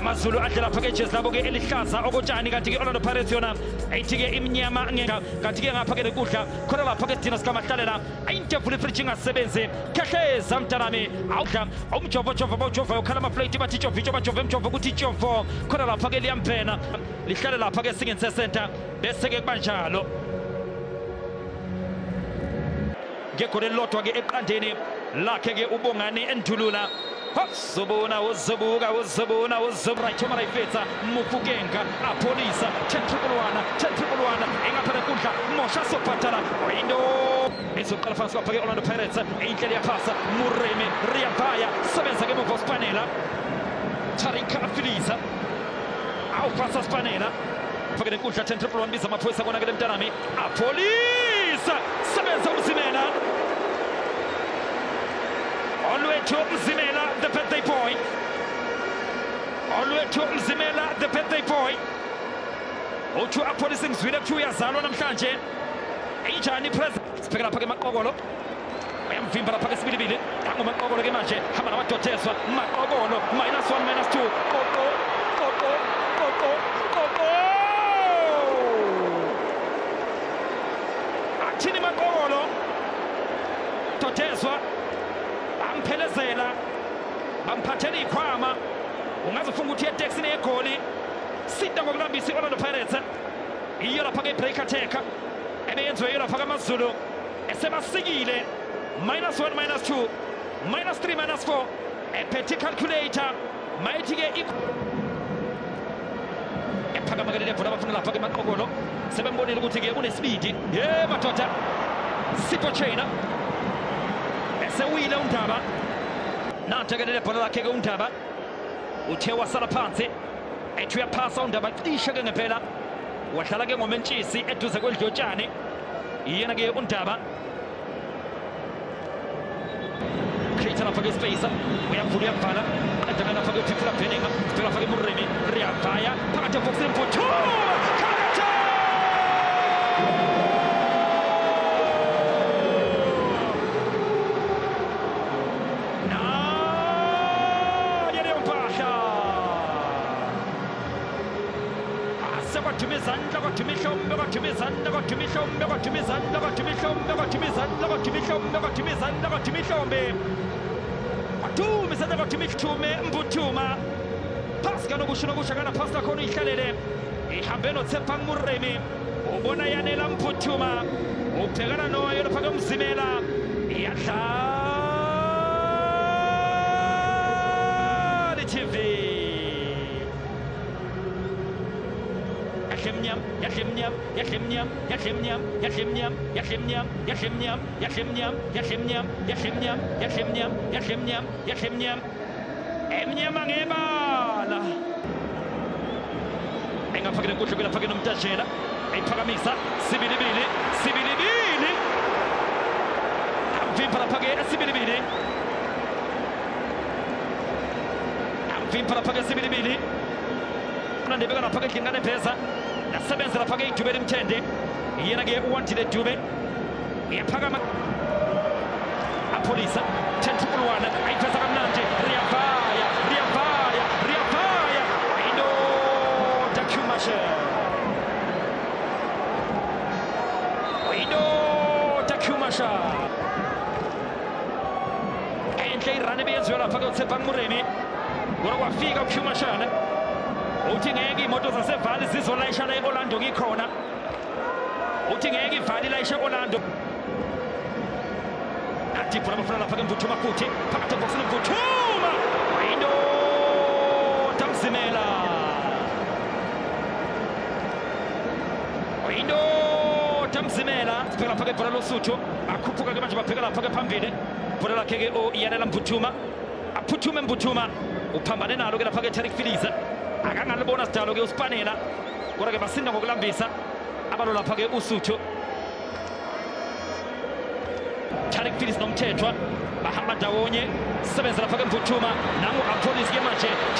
AmaZulu adlela packages labo-ke elihlaza okotshani, kanti-ke Orlando Pirates yona ayithi-ke imnyama kanti-ke ngapha-ke kudla khona lapha-ke sidina sikamahlalela ayintevula ifriji ingasebenzi khehleza mntanami awudla umjovo bawujovayo khala amaflate bathi itshovo bajove emjovo ukuthi itshovo khona lapha-ke liyamphena lihlale lapha-ke singense center bese-ke kuba njalo ngegoli elilodwa-ke eqandeni lakhe-ke uBongani Endulula uzobona right uma rayifetsa Mufukenga apolisa 10-1 engaphela kudla mosha sophatala window ezoqala phansi lapha-ke Orlando Pirates eyinhlelo yaphasa Muremi Riavaya sebenza-ke emuva Spanela Tarika Afilisa awupasa Spanela phakele kudla 10-1 biza amaphoyisa konakele mntanami apolisa sebenza uMzimela Olwethu Mzimela the birthday boy the birthday boy uthi apolisa ngizwile kuthi uyazalwa namhlanje injani president sipheke lapha-ke Maqokolo uyamvimba lapha-ke sibilibili angumaqokolo-ke manje hamba namadodezwa Maqokolo -1 -2 Qoqo athini Maqokolo dodezwa bamphelezela bamphathela ikhwama ungazifunga ukuthi eteksini egoli sida ngokulambisa i-Orlando Pirates iyo lapha-ke i-break attack ebeyenziwe iyo lapha kaMaZulu esemasikile -1 -2 -3 -4 ephethe calculator mayithi-ke ephakamakelele ebhola abafuna lapha-ke Maqokolo sebembonile ukuthi-ke unesibidi madoda Sipho Chena esewile uNdaba nantekelele ibhola lakhe-ke uNdaba uthe wasala phansi ethi uyaphasa uNdaba cishe-ke ngempela wahlala-ke ngomentshisi eduze kweDlotshani yena-ke uNdaba create lapha-ke space uyavula uyavala adala lapha-ke uthifula Bhenenga sibheka lapha-ke Muremi Riavaya phakathi eboxini Mputhuma Mputhuma phasi kanokusho nokushakana phasi lakhona uyihlalele ihambe noTshephang Muremi ubona yanela Mputhuma ubhekana noyo lapha-ke Mzimela iyadlala iTV emnyama ngebala engaphakele kuhle kwelaphakele nomtajela eyiphakamisa sibilibili amvimpa lapha-ke sibilibili ndibeka lapha-ke Dlingane Bheza nasebenza lapha-ke iDube elimthende yena-ke uwandile Dube uyaphakama apolisa 10-1 ayiveza kamnandi Riavaya indoda Kumasha enhle irane beyenziwe lapha-ke uTshephang Muremi kona kwafika uKumashana uthi ngeke imoto zasevali zizolayisha la e-Orlando ngikhona uthi ngeke ivali layishe Orlando adibhula bafuna lapha-ke Mputhuma futhi phakathi ebhoksini Mputhuma indoda Mzimela sipheka lapha-ke ibhola loSuthu akhuphuka-ke manje bapheka lapha-ke phambili ibhola lakhe-ke yanela Mputhuma aphuthume Mputhuma uphambane nalo-ke lapha-ke Tariq Filiza akangalibona sidalo-ke uSpanela kodwa-ke basinda ngokulambisa abalo lapha-ke uSuthu Tariq Filiza nomthethwa bahamba ndawonye sebenza lapha-ke Mputhuma nangu apolisa-ke manje 10-1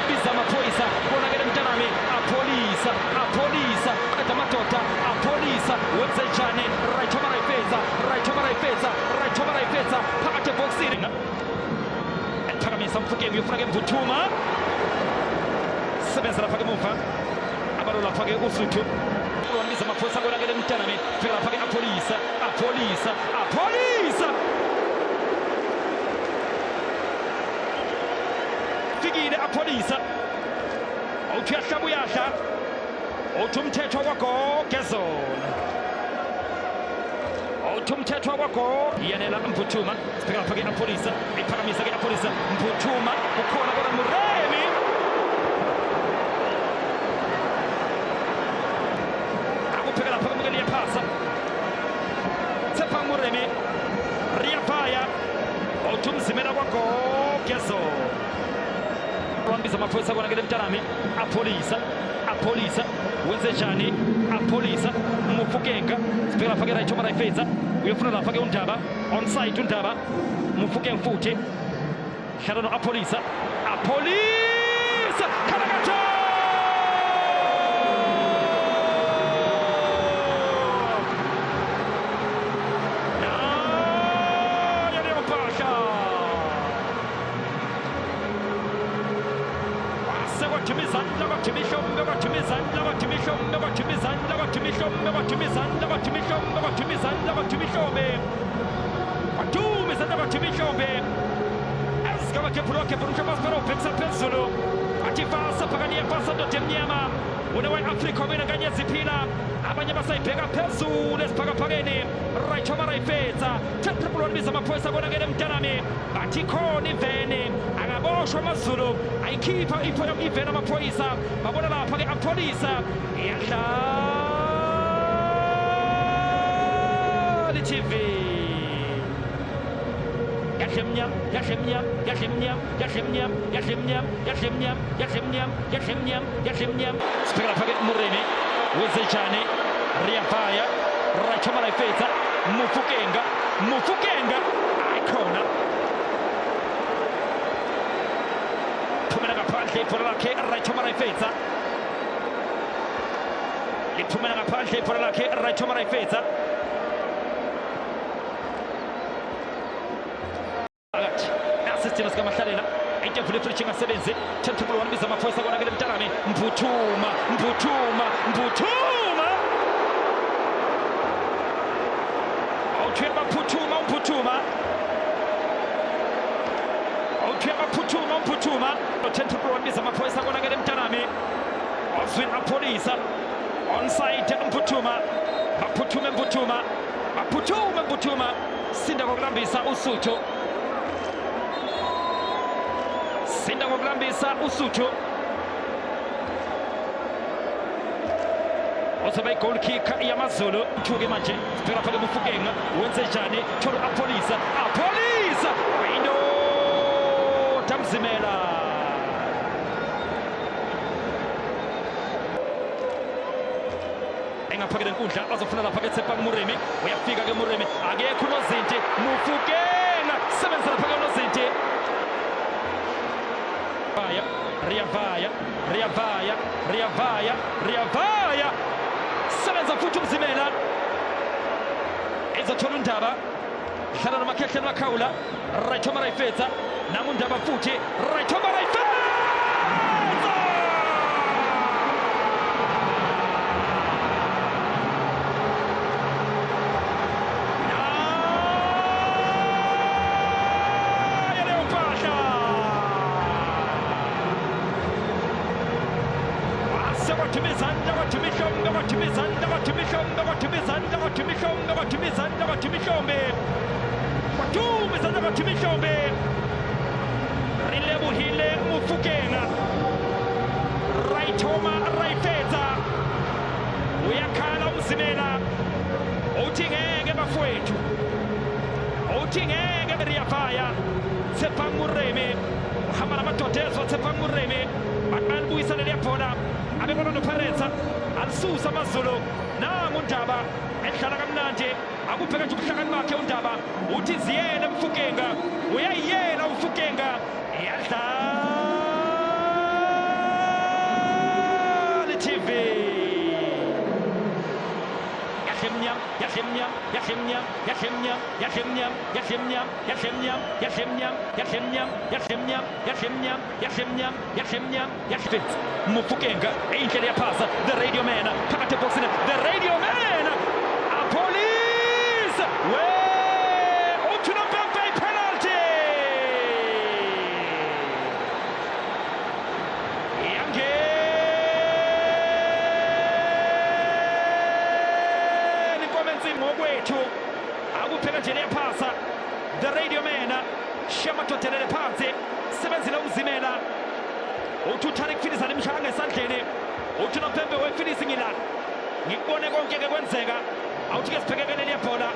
biza amaphoyisa konakele mntanami apolisa qeda amadoda apolisa wenze njani right over rayifetsa phakathi ebhoksini ephakamisa Mfukeng uyofuna-ke Mputhuma sebenza lapha kemuva abalo lapha ke uSuthu uwanisa amaphoyisa konakele Mntanami fika lapha ke Apholisa fikile Apholisa uthi yahlaba uyahla uthi umthetho kwagogezona uthi umthetho kwago yanela Mphuthuma sifika lapha ke Apholisa iphakamisa ke Apholisa Mphuthuma ukhona kodwa Muremi akupeka lapha kumukeli yaphasa Tshepa Muremi Riapaya uthi umzimela kwagogezona wambiza amaphoyisa konakele Mntanami Apholisa wenze njani Apholisa Mufukeng sifika lapha ke Rayithoma Rayfedza uyofuna lapha ke uNdaba onside uNdaba Mufukeng futhi hlala no Apholisa Khalakatsho Afrika wenakanye ziphila abanye basayibheka phezulu esiphakaphakeni Rayithoma Rayfedza Thapulwanisa amaphoyisa konakele Mntanami bathi khona iveni akaboshwa amaZulu ayikhipha iveni amaphoyisa babona lapha ke Apholisa yadlala TV yahle mnyama sifika lapha ke Muremi wenze njani Riapaya Rayithoma Rayfedza Mufukeng ayikhona phumela ngaphandle ibhola lakhe Rayithoma Rayfedza liphumela ngaphandle ibhola lakhe Rayithoma Rayfedza assistant sikaMahlalela ayitevule free chingasebenzi Thapulwa wanbiza amaphoyisa konakele Mntanami Mphuthuma awuthweba Mphuthuma Thapulwa wanbiza amaphoyisa konakele Mntanami ozwini Apholisa onside Mphuthuma Mphuthuma sinda kokulambisa uSuthu ozoba i-goal kick yamaZulu thuke manje sifika lapha ke Mufukeng wenze njani thola Apholisa windoda mzimela engaphakele nkundla azofuna lapha ke Tshepa Muremi uyafika ke Muremi akekho uNozinti Mufukeng sebenza lapha ke uNozinti Riavaya sebenza futhi umzimela ezothola uNdaba hlala nomakhehle noMakhawula Rayithoma Rayfedza nangu uNdaba futhi Rayithoma Rayfedza rilebuhile Mufukeng Rayithoma Rayfedza uyakhala umzimela uthi ngeke bafowethu uthi ngeke Riapaya Tshepa Muremi uhamala amadodezo Tshepa Muremi bakalibuyisana liyabhola abekona noPharetha alisusa amaZulu nangu uNdaba edlala kamnandi akubheka nje ubuhlakani bakhe uNdaba uthi ziyena Mfukeng uyayiyena uMfukeng yadlala TV yahle mnyama Yashimnyam, Yashimnyam, Yashimnyam, Yashimnyam, Yashimnyam, Yashimnyam, Yashimnyam, Yashimnyam, Yashimnyam, Yashimnyam, Yashimnyam, Yashimnyam. Mufukenga, Angel Yapasa, the radio man, Pakate Boxing, the radio man, a police, where Uchuna Pepe penalty. Yanke. Mwethu akupheka nje leyaphasa the radio man shamatothelele phansi sebenzile umzimela uthi uTarik Finisa limshaya ngesandleni uthi noPhembe wefinisi ngila ngikubone konke ke kwenzeka awuthi ke siphekekele leyabhola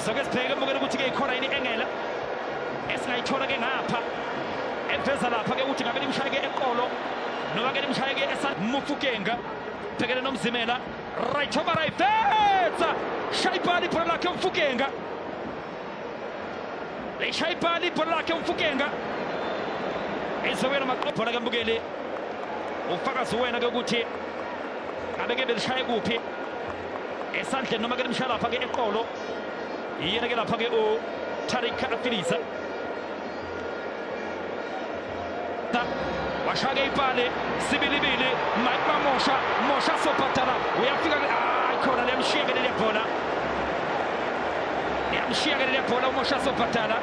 soke sipheke mbukela ukuthi ke ikhona yini engela esingayithola ke ngapha eveza lapha ke ukuthi ngabe limshaya ke eqolo noma ke limshaya ke Mufukenga Pegele nomzimela right over right fetsa Shaibali ibhola lakhe Mufukenga le Shaibali ibhola lakhe Mufukenga ezowena maqobhola ke mbukeli ufaka zuwena ke ukuthi abeke belishaye kuphi esandleni noma ke limshaya lapha ke eqolo yena ke lapha ke uTarik Finisa washage ipale sibilibili Mike Mamosha Sopatala uyafika khona liyamshiyeke leli bhola uMosha Sopatala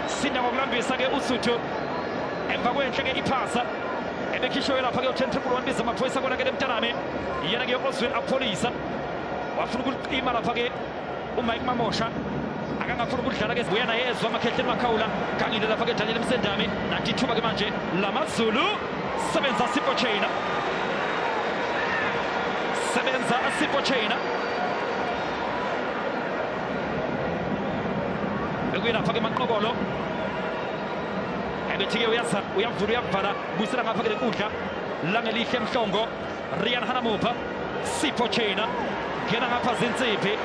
sinda ngokulambisa ke uSuthu emva kwenhle ke iphasa ebekhishwe lapha ke u10 biza amaphoyisa kona ke eMntanami yena ke Oswin apolisa wafuna ukuqima lapha ke uMike Mamosha akangafuna ukudlala ke uyena yezwa amakhehleni makhawula kangile lapha ke Daniel Msendami nathi ithuba ke manje lamaZulu sebenza Sipochaina bekuyilapha ke Maqokolo ebethi ke uyavula uyavala buyisela ngapha ke lenkundla langelihle Mhlongo Rian Hanamupa Sipochaina ngena ngapha Zintsiphi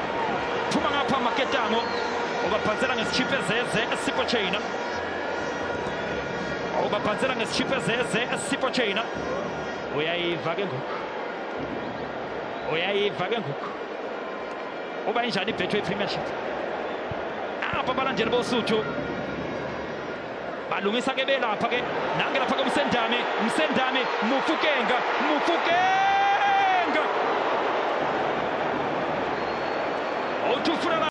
phuma ngapha Maketango ubaphanzela ngesishipezeze Sipochaina uyayiva ke ngoku uba injani iBetway Premiership apha abalandeli boSuthu balungisa ke belapha ke nangelapha ke Msendami Mufukenga utufuna